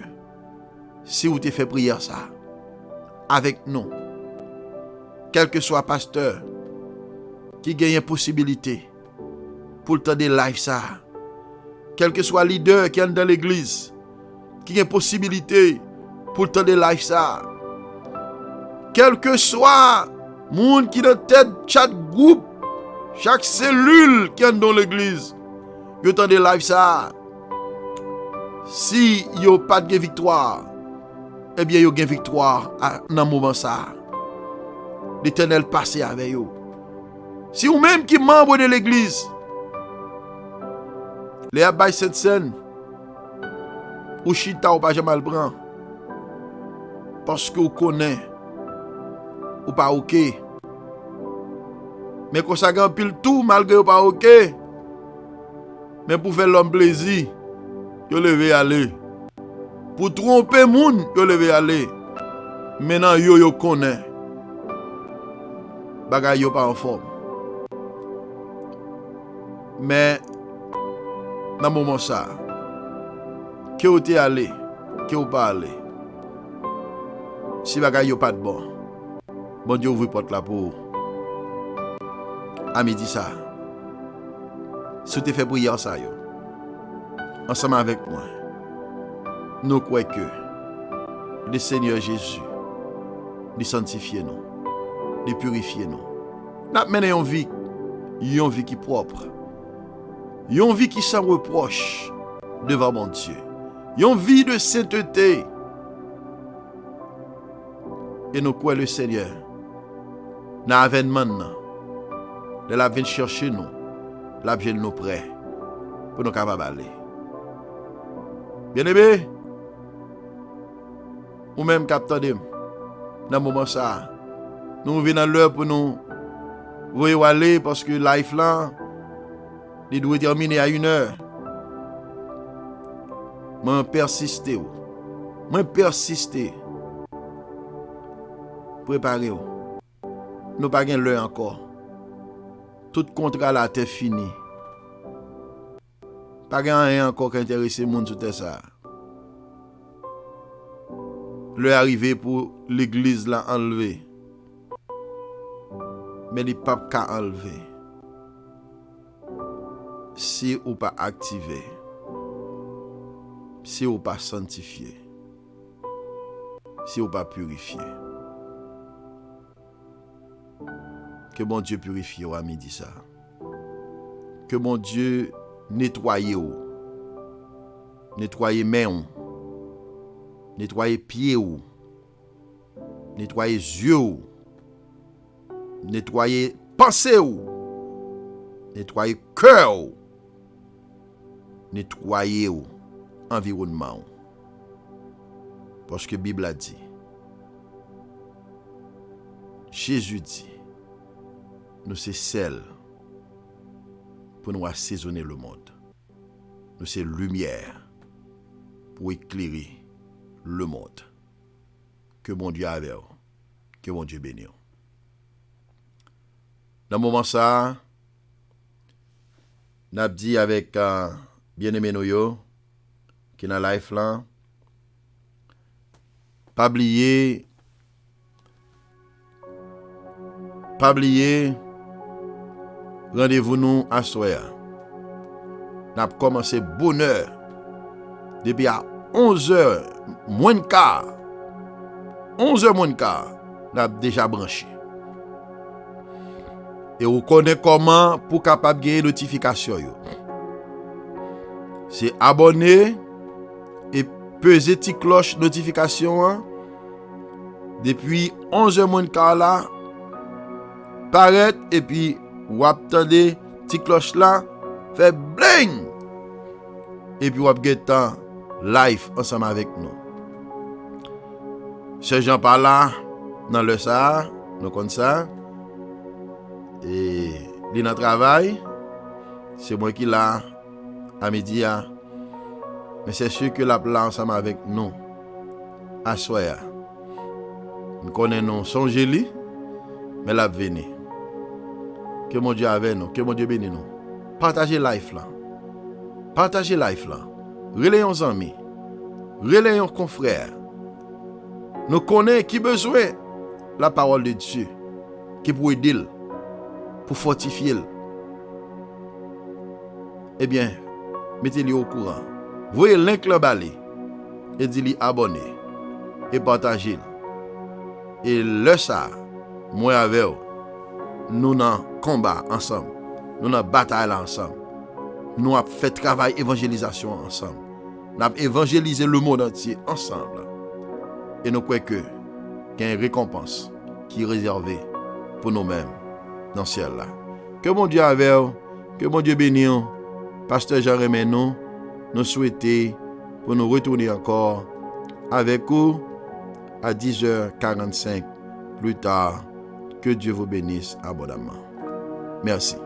si vous te fait prière ça, avec nous, quel que soit pasteur qui gagne possibilité pour le temps de live ça, quel que soit leader qui est dans l'église qui a possibilité pour le temps de live ça, quel que soit monde qui est dans tête chaque groupe, chaque cellule qui est dans l'église, il temps de live ça, si il n'y a pas de victoire, eh bien il y a une victoire dans le moment ça. L'Éternel passe avec vous. Si vous même qui membre de l'église, les abay cette scène, ou chita ou pas jamais le prend, parce que vous connaissez, ou pas ok. Mais quand ça gagne pile tout, malgré ou pas ok, mais pour faire l'homme plaisir, vous devez aller. Pour tromper moun, vous devez aller. Maintenant, vous connaissez. Bagay yo pas en forme. Mais dans le moment ça, que vous êtes allé, que vous pas allé. Si bagay yo pas de bon, bon Dieu ouvre porte là pour à midi ça. Si tu fais prière ça yo, ensemble avec moi, nous croyons que le Seigneur Jésus, il sanctifie nous. De purifier nous. Nous menons une vie qui est propre. Une vie qui sans reproche devant mon Dieu. Une vie de sainteté. Et nous croyons le Seigneur. Dans l'avènement, de la venir chercher nous. La vient nous prêts. Pour nous capables d'aller. Bien-aimé. Ou même capteur dans le moment ça. Nous venons dans l'heure pour nous voyons aller parce que life là, il doit terminer à 1h. Moi persister. Préparez-vous. nous pas gen l'heure encore. Tout contrat là t'est fini. Pas gen rien encore qui intéresse moun sur terre ça. L'heure arrivé pour l'église là enlever. Mais les papes ka enlever. Si ou pas activé. Si ou pas sanctifié. Si ou pas purifié. Que bon Dieu purifie ou à midi ça. Que bon Dieu nettoie ou. Nettoie main ou. Nettoie pied ou. Nettoie yeux ou. Nettoie pensée ou. Nettoie cœur ou. Nettoie ou environnement ou. Parce que la Bible a dit, Jésus dit, nous sommes sel pour nous assaisonner le monde. Nous sommes lumière pour éclairer le monde. Que mon Dieu avec vous. Que mon Dieu bénisse. Dans le moment ça, nous avons dit avec bien-aimé nous qui est dans la life là, pas oublier rendez-vous nous à soir. Nous avons commencé bonne heure depuis à 11h moins de quart. 11h moins de quart, nous avons déjà branché. Et vous connaissez comment pour capable gagner notification. C'est abonner et peser la cloche notification depuis 11h moins de quart là. Paraître et puis vous attendez petite cloche là fait bling et puis vous avez live ensemble avec nous. Ce Jean par là dans le ça, nous comme ça et il dans travail, c'est moi qui là à midi mais c'est sûr que la plan ensemble avec nous à soir. Nous connaissons son joli mais la venir. Que mon Dieu avec nous, que mon Dieu bénisse nous. Partagez life là. Partagez life là. Relayons nos amis. Relayons nos confrères. Nous connaissons qui besoin la parole de Dieu qui pour aider, pour fortifier. Eh bien, mettez-le au courant. Voyez le link là balé et dites-lui abonner et partagez. Et le ça, moi avec vous, nous dans combat ensemble, nous dans bataille ensemble, nous avons fait travail évangélisation ensemble, nous avons évangélisé le monde entier ensemble. Et nous croyons qu'il y a une récompense qui est réservée pour nous-mêmes dans ce ciel-là. Que mon Dieu avec vous, que mon Dieu bénisse vous. Pasteur Jean-Rémy nous souhaitons pour nous retourner encore avec vous à 10h45 plus tard. Que Dieu vous bénisse abondamment. Merci.